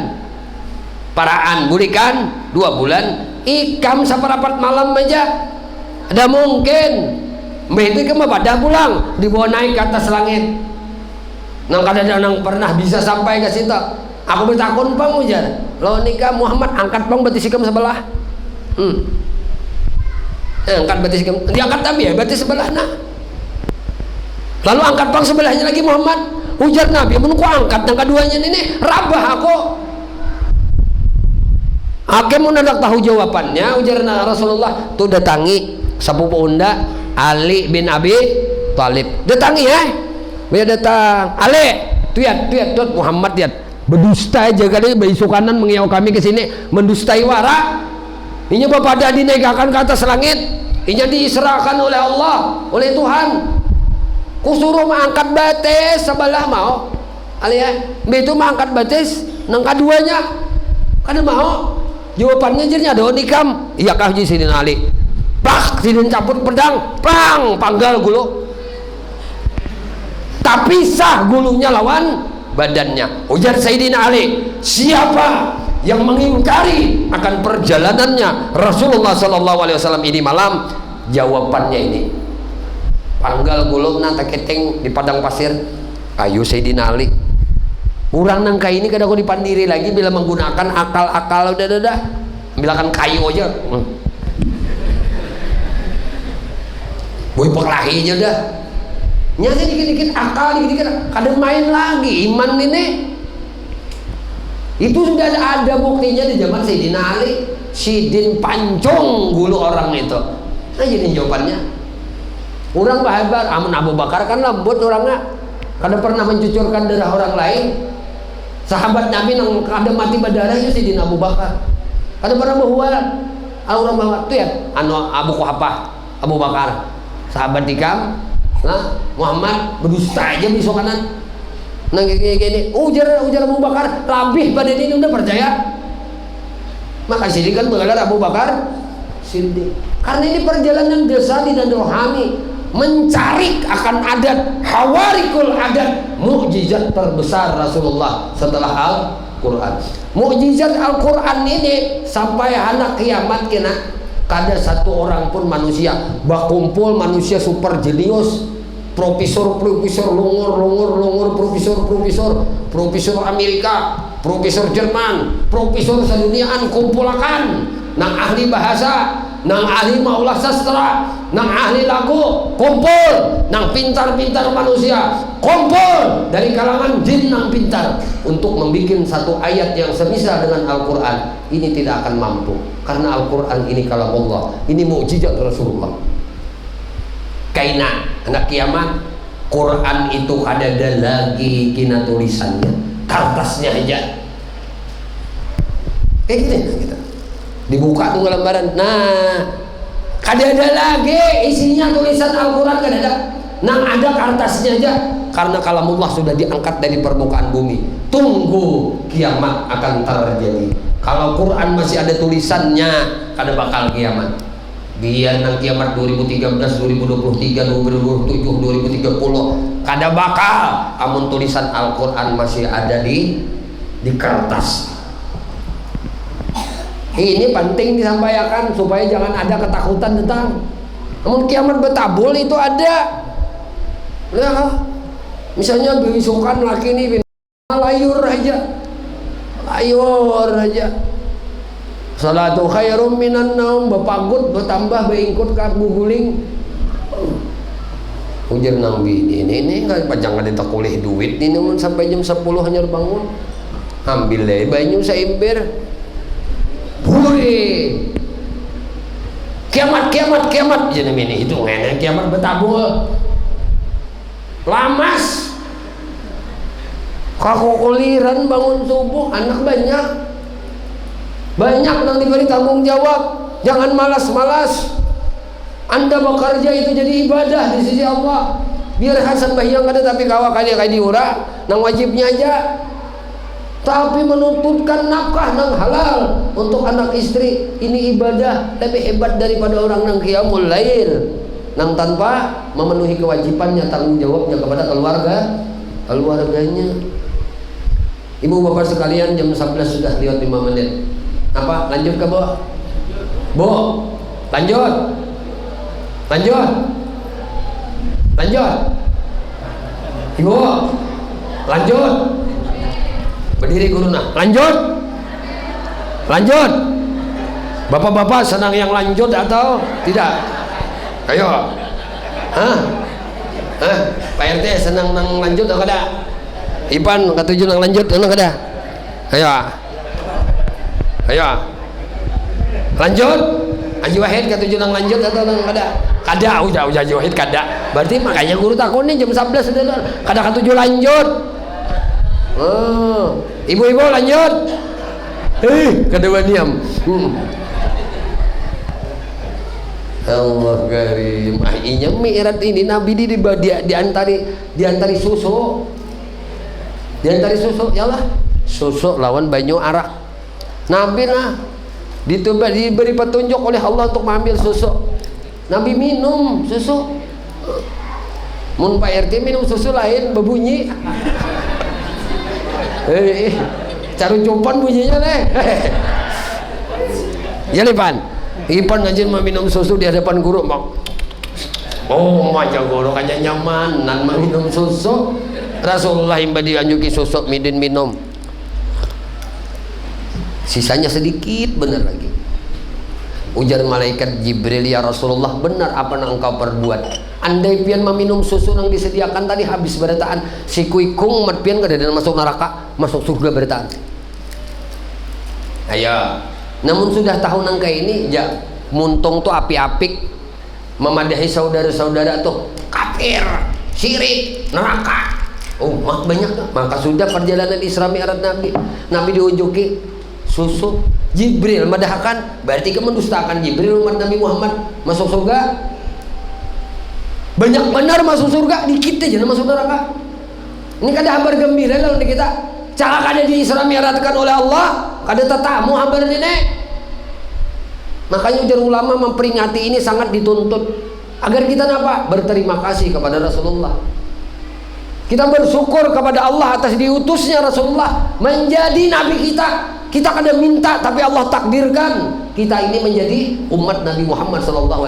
Speaker 2: paraan bulikan 2 bulan, ikam saparapat malam aja. Ada mungkin itu ikam pada pulang dibawa naik ke atas langit. Nang kada nang pernah bisa sampai ke situ. Aku bertakun pang ujar. Lo nikah Muhammad angkat pang betis ikam sebelah. Angkat betis ikam, diangkat tapi ya betis sebelah nah. Lalu angkat pang sebelahnya lagi Muhammad. Ujar Nabi, menunggu angkat yang keduanya ini rabah aku. Hakim mendadak tahu jawabannya. Ujar Rasulullah, tuh datangi sepupu unda Ali bin Abi Thalib. Datangi ya. Biar datang Ali. Tuat Muhammad lihat. Berdusta aja kali baisu kanan mengiau kami ke sini mendustai wara. Inya bapak dah dinaikkan ke atas langit. Inya diserahkan oleh Allah, oleh Tuhan. Kusuruh mengangkat batis sebelah mau. Alia, begitu mengangkat batis nang keduanya. Kada mau. Jawabannya jernya ada nikam. Iya kah ji Sidin Ali. Pak, Sidin caput pedang, pang, panggal gulu. Tapi sah gulunya lawan badannya. Ujar Sayyidina Ali, siapa yang mengingkari akan perjalanannya Rasulullah SAW ini malam? Jawabannya ini, panggal gulung nang keteng di padang pasir. Ayo Sayyidina Ali, orang nangka ini kadang aku dipandiri lagi bila menggunakan akal-akal udah bilakan kayu aja. Boy peklahi aja dah. Nyata dikit-dikit akal, dikit-dikit kadang main lagi iman ini. Itu sudah ada buktinya di zaman Sayyidina Ali. Sidin pancung gulu orang itu. Nah jadi jawabannya. Orang bahabar, amun Abu Bakar kan lembut orangnya. Kada pernah mencucurkan darah orang lain. Sahabat Nabi yang kada mati berdarah itu Sayyidina Abu Bakar. Kada pernah bahwa orang bahwa itu ya Abu Quhafah, Abu Bakar. Sahabat dikam. Nah, Muhammad berdusta aja besok kanan. Nah gini, ujar Abu Bakar lebih pada ini udah percaya. Maka sini kan mengalir Abu Bakar Siddiq. Karena ini perjalanan jasadi dan rohani, mencari akan adat hawarikul adat, mukjizat terbesar Rasulullah setelah Al-Quran. Mukjizat Al-Quran ini sampai anak kiamat kena. Kada satu orang pun manusia bakumpul manusia super jenius, profesor longor, profesor Amerika, profesor Jerman, profesor seduniaan kumpulakan nang ahli bahasa, nang ahli maulah sastra, nang ahli lagu kumpul, nang pintar-pintar manusia kumpul dari kalangan jin nang pintar untuk membuat satu ayat yang semisal dengan Al-Quran. Ini tidak akan mampu karena Al-Quran ini kalam Allah, ini mukjizat Rasulullah. Kaina anak kiamat Quran itu ada lagi kina tulisannya, kertasnya aja. kayak gini nah, kita dibuka tuh lembaran, nah kada ada lagi isinya tulisan Al-Quran, kada ada, nang ada kertasnya aja, karena kalamullah sudah diangkat dari permukaan bumi. Tunggu kiamat akan terjadi. Kalau Quran masih ada tulisannya, kada bakal kiamat. Biar nang kiamat 2013, 2023, 2027, 2030 kada bakal amun tulisan Al-Quran masih ada di kertas. Ini penting disampaikan supaya jangan ada ketakutan tentang amun kiamat betabul itu ada. Nah, misalnya besokan laki ini layur aja salatu khairum minan naum, bepagut bertambah beingkut ka buguling. Ujar nang bini ini enggak panjang ada takulih duit ini mun sampai jam 10 hanya bangun. Ambil deh banyu saimber. Bului. Kiamat jadi ini itu ngene kiamat betabul. Lamas. Kakukuliran bangun subuh, anak banyak yang diberi tanggung jawab. Jangan malas-malas. Anda bekerja itu jadi ibadah di sisi Allah. Biar hasan bahyang ada tapi kawa kali diura nang wajibnya aja. Tapi menuntutkan nafkah nang halal untuk anak istri ini ibadah lebih hebat daripada orang nang qiyamul lail nang tanpa memenuhi kewajibannya, tanggung jawabnya kepada keluarganya. Ibu bapak sekalian, jam 11 sudah lewat 5 menit. Apa? Lanjut ke Bu? Lanjut. Ibu, lanjut. Berdiri guru nah. Lanjut. Bapak-bapak senang yang lanjut atau tidak? Ayo. Hah? Pak RT senang nang lanjut atau kada? Ipan katuju nang lanjut ana kada? Ayo. Lanjut. Haji Wahid katuju nang lanjut atau nang kada? Kada, udah Haji Wahid kada. Berarti makanya guru takon nih jam 11 sudah kada katuju lanjut. Oh, ibu-ibu lanjut. Kedua diam. Allah karim. Inya mi'raj ini Nabi diantari susu. Diantari susu, ya Allah. Susu lawan banyu arak. Nabi lah diberi petunjuk oleh Allah untuk mengambil susu. Nabi minum susu. Mun Pak RT minum susu lain berbunyi. Carucupan bunyinya deh. Ya Ipan ngajin meminum susu di hadapan guru mak. Oh macam guru kaya nyaman nan meminum susu. Rasulullah imba dianjuki susu midin minum. Sisanya sedikit benar lagi. Ujar malaikat Jibril, ya Rasulullah, benar apa yang engkau perbuat? Andai pian meminum susu yang disediakan tadi habis berataan, si kuikung mat pian kada masuk neraka, masuk surga berataan. Ayo. Namun sudah tahun nang kayak ini, ya muntung tuh api-apik memadahi saudara-saudara tuh kafir, syirik, neraka. Oh, banyak. Maka sudah perjalanan Isra Mi'raj Nabi diunjuki susu. Jibril madahkan, berarti kemendustakan Jibril umat Nabi Muhammad masuk surga. Banyak benar masuk surga, dikit aja masuk neraka. Ini kada kabar gembira lah untuk kita. Cara kada di Isra Mi'rajkan oleh Allah, kada tetamu habar ini. Makanya ujar ulama memperingati ini sangat dituntut agar kita apa? Berterima kasih kepada Rasulullah. Kita bersyukur kepada Allah atas diutusnya Rasulullah menjadi nabi kita. Kita kada minta tapi Allah takdirkan kita ini menjadi umat Nabi Muhammad SAW.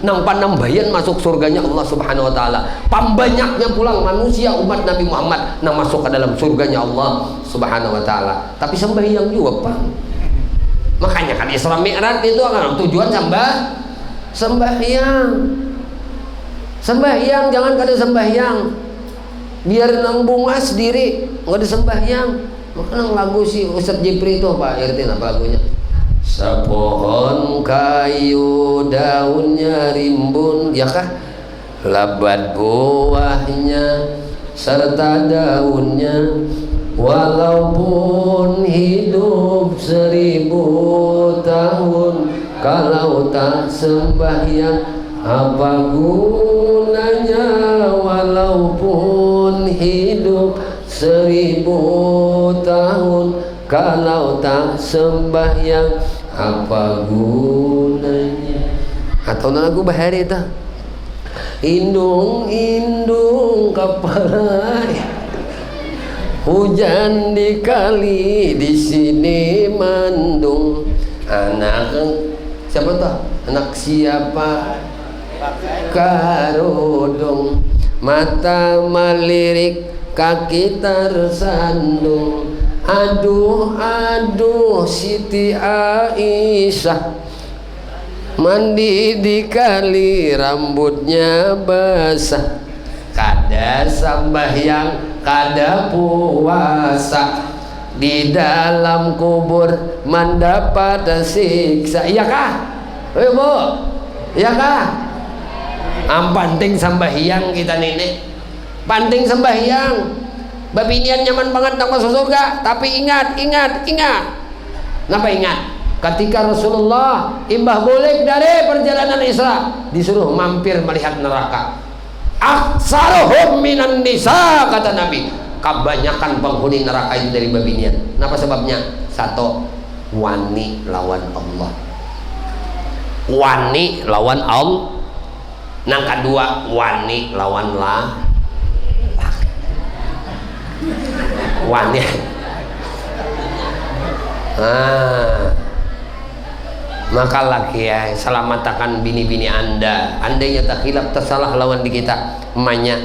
Speaker 2: Nang panambayan masuk surganya Allah Subhanahu Wa Taala. Pambanyaknya pulang manusia umat Nabi Muhammad nang masuk ke dalam surganya Allah Subhanahu Wa Taala. Tapi sembahyang juga Pak. Makanya kan Isra Mi'raj itu kan tujuan sembahyang. Sembahyang jangan kada sembahyang. Biar nang bunga sendiri nggak ada sembahyang. Makanya lagu si Ustadz Jipri itu Pak RT apa lagunya? Sepohon kayu daunnya rimbun, ya kah? Lebat buahnya serta daunnya walaupun hidup 1000 tahun, kalau tak sembahyang apa gunanya? Walaupun hidup 1000 tahun, kalau tak sembahyang apa gunanya? Atau lagu bahari itu, indung-indung kapal, hujan di kali di sini mendung. Anak siapa tuh? Anak siapa? Karudung, mata melirik, kaki tersandung. Aduh aduh Siti Aisyah, mandi di kali rambutnya basah. Kada sambahyang, kada puasa, di dalam kubur mendapat siksa. Iya kah? Eh bu, iya kah? Panting sambahyang kita nenek, panting sambahyang. Babinian nyaman banget nak masuk surga, tapi ingat. Kenapa ingat? Ketika Rasulullah imbah boleh dari perjalanan Isra, disuruh mampir melihat neraka. Aksaruhum minan nisa, kata Nabi, kebanyakan penghuni neraka itu dari babinian. Kenapa sebabnya? Satu, wani lawan Allah, wani lawan Allah. Yang kedua, wani lawan wani. Maka laki ya, selamatkan bini-bini anda. Andainya tak hilap tersalah lawan di kita, emaknya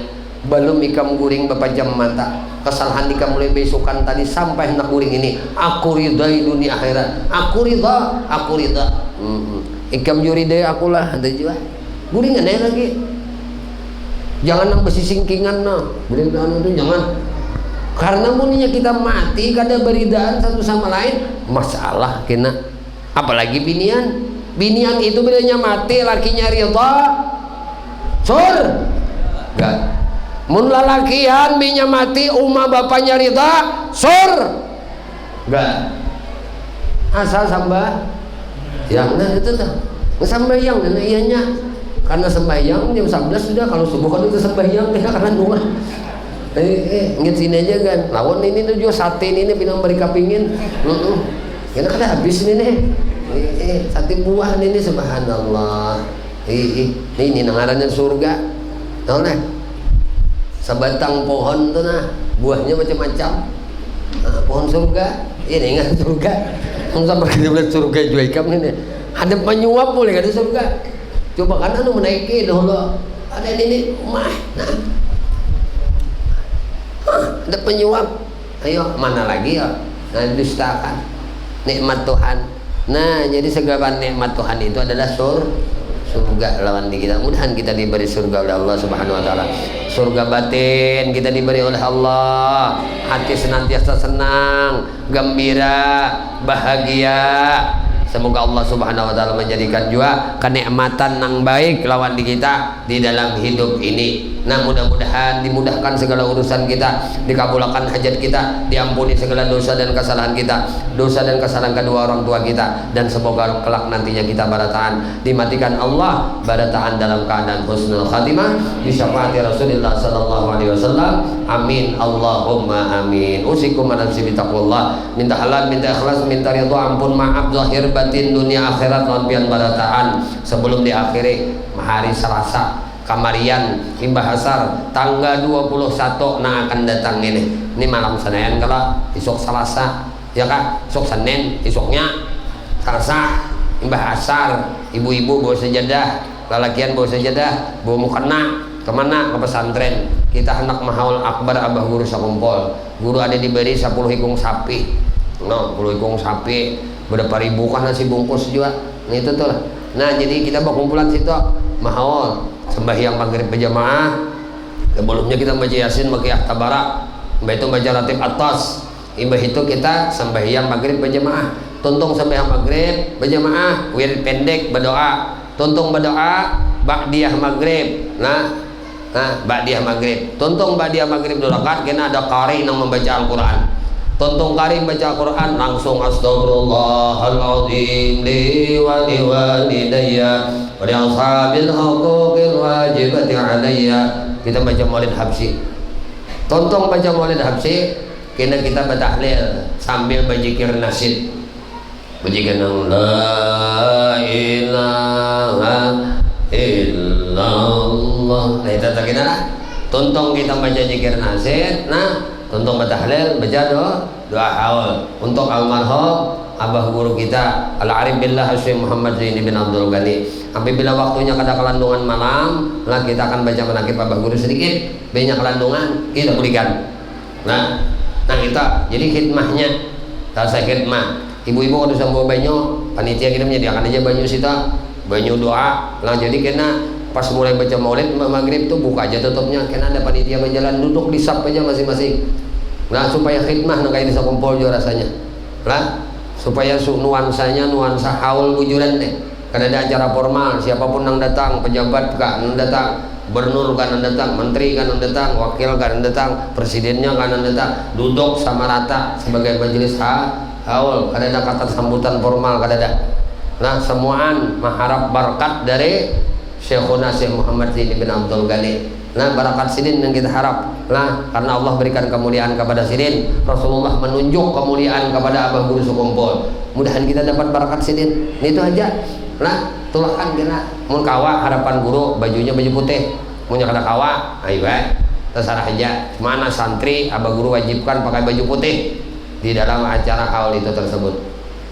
Speaker 2: belum ikam guring bapak jam mata. Kesalahan ikam mulai besokan tadi sampai hendak guring ini. Aku ridai dunia akhirat. Aku ridha. Ikam juri deh akulah, ada juga. Guring ada lagi. Jangan nang besi singkingan nah. Guring itu jangan. Karena muninya kita mati kada beridaan satu sama lain, masalah kena. Apalagi binian itu bedanya mati lakinya ridha surga. Mun lalakian binya mati umma bapaknya ridha surga. Asal sambah yang nah itu tuh sembahyang dan ianya, karena sembahyang jam 11 sudah, kalau subuh kan itu sembahyang ya karena dua. Ingat sini aja kan, lawan ini tuh juga sate ini pinang mereka pingin. Karena kan habis ini nih. Sate buah ini subhanallah. Ini nangarannya surga. Tahu nah? Sebatang pohon tuh nah, buahnya macam-macam. Pohon surga. Ini ingat surga. Sampai kita bilang surga juga ikam ini. Ada penyuap boleh ada surga. Coba kan anu menaiki dulu. Ada ini mah. Nah. Ada penyuap. Ayo mana lagi ya? Nah, dustakan nikmat Tuhan. Nah, jadi segala nikmat Tuhan itu adalah surga lawan di kita. Mudahan kita diberi surga oleh Allah Subhanahu wa taala. Surga batin kita diberi oleh Allah. Hati senantiasa senang, gembira, bahagia. Semoga Allah Subhanahu wa taala menjadikan juga kenikmatan yang baik lawan di kita di dalam hidup ini. Nah, mudah-mudahan dimudahkan segala urusan kita, dikabulkan hajat kita, diampuni segala dosa dan kesalahan kita, dosa dan kesalahan kedua orang tua kita, dan semoga kelak nantinya kita barataan dimatikan Allah barataan dalam keadaan husnul khatimah bi syafaati Rasulullah sallallahu alaihi wasallam. Amin Allahumma amin. Usikum nafsi bi taqwallah, minta halal, minta ikhlas, minta ridha, ampun, maaf zahir batin, dunia akhirat lan pian barataan. Sebelum diakhiri hari Selasa kamarian imbah asar tanggal 21 nah akan datang ini malam Senin kalau esok Selasa ya kak, esok Senin esoknya Selasa imbah asar, ibu-ibu bawa sejadah, lalakian bawa sejadah, bawa mukena kemana? Ke pesantren. Kita hendak mahaul akbar abah guru sakumpul, guru ada diberi 10 ikung sapi, no 10 ikung sapi berapa ribu kan nasi bungkus juga. Nah itu tuh. Nah jadi kita berkumpulan situ mahaul sembahyang maghrib berjamaah. Sebelumnya kita baca yasin, baca tabarak, itu baca ratib atas. Imbah itu kita sembahyang maghrib berjamaah. Tuntung sembahyang maghrib berjamaah, wirid pendek berdoa. Tuntung berdoa ba'diyah maghrib. Nah ba'diyah maghrib. Tuntung ba'diyah maghrib 2 rakaat, kena ada qari yang membaca Al-Qur'an. Tonton kari baca Quran langsung astagfirullahaladzim li wa liwalidayya wa li ashabil huquqil wajibati alayya. Kita baca maulid habsi. Tonton baca maulid habsi, kena kita bertahlil sambil berzikir nasyid. Berzikir la ilaha illallah. Nah itu tak kena lah. Tonton kita baca zikir nasyid, nah tonton bertahlil, baca doa haul untuk almarhum abah guru kita Al-Arif Billah Hasyim Muhammad Zaini bin Abdul Ghani. Apabila waktunya kada kelandungan malam, lah kita akan baca menakib abah guru sedikit. Banyak kelandungan kita berikan. Nah kita jadi khidmahnya, rasa khidmah. Ibu-ibu kalau sambil banyu, panitia kita menyediakan aja banyu sita, banyu doa. Lah jadi kena pas mulai baca maulid maghrib tuh buka aja tutupnya, kena ada panitia berjalan duduk di sap aja masing-masing. Nah supaya khidmah nah kayak bisa kumpul juga rasanya. Lah supaya nuansanya nuansa haul bujuran deh. Karena ada acara formal, siapapun yang datang, pejabat kan yang datang, gubernur kan yang datang, menteri kan yang datang, wakil kan yang datang, presidennya kan yang datang, duduk sama rata sebagai majelis haul. Kada ada kata sambutan formal, kada ada. Nah semuaan mengharap berkat dari Syekhuna Syekh Muhammad Zaini bin Abdul Ghani. Nah barakat sidin yang kita harap. Nah karena Allah berikan kemuliaan kepada sidin, Rasulullah menunjuk kemuliaan kepada abah guru sekumpul. Mudahan kita dapat barakat sidin. Itu aja. Nah tulakan kita mun kawa harapan guru bajunya baju putih. Munya kada kawa, ayo terserah aja. Mana santri abah guru wajibkan pakai baju putih di dalam acara haul itu tersebut.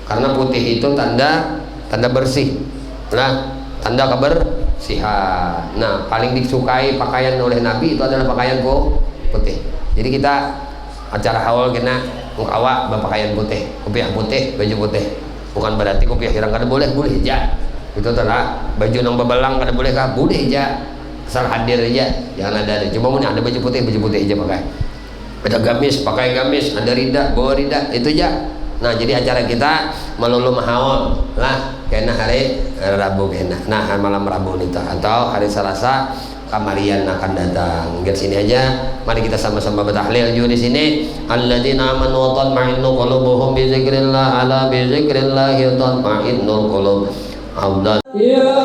Speaker 2: Karena putih itu tanda bersih. Nah tanda kebersihan. Nah paling disukai pakaian oleh Nabi itu adalah pakaian putih. Jadi kita acara haul kena mukawa berpakaian putih, kopiah putih, baju putih. Bukan berarti kopiah hirang kada boleh aja. Itu adalah baju nang bebelang kada boleh kah? Boleh aja. Asal hadir aja, jangan ada. Cuma mun ada baju putih aja pakai. Ada gamis, pakai gamis, ada rida, bawa rida, itu aja. Nah jadi acara kita melulu haul lah kena hari Rabu kena. Nah malam Rabu itu atau hari Selasa kamarian akan datang. Di sini aja, mari kita sama-sama bertahlil juga di sini. Alladzina amanu wa tatma'innu qulubuhum bi dzikrillah ala bi dzikrillah tatma'innul qulub. Ya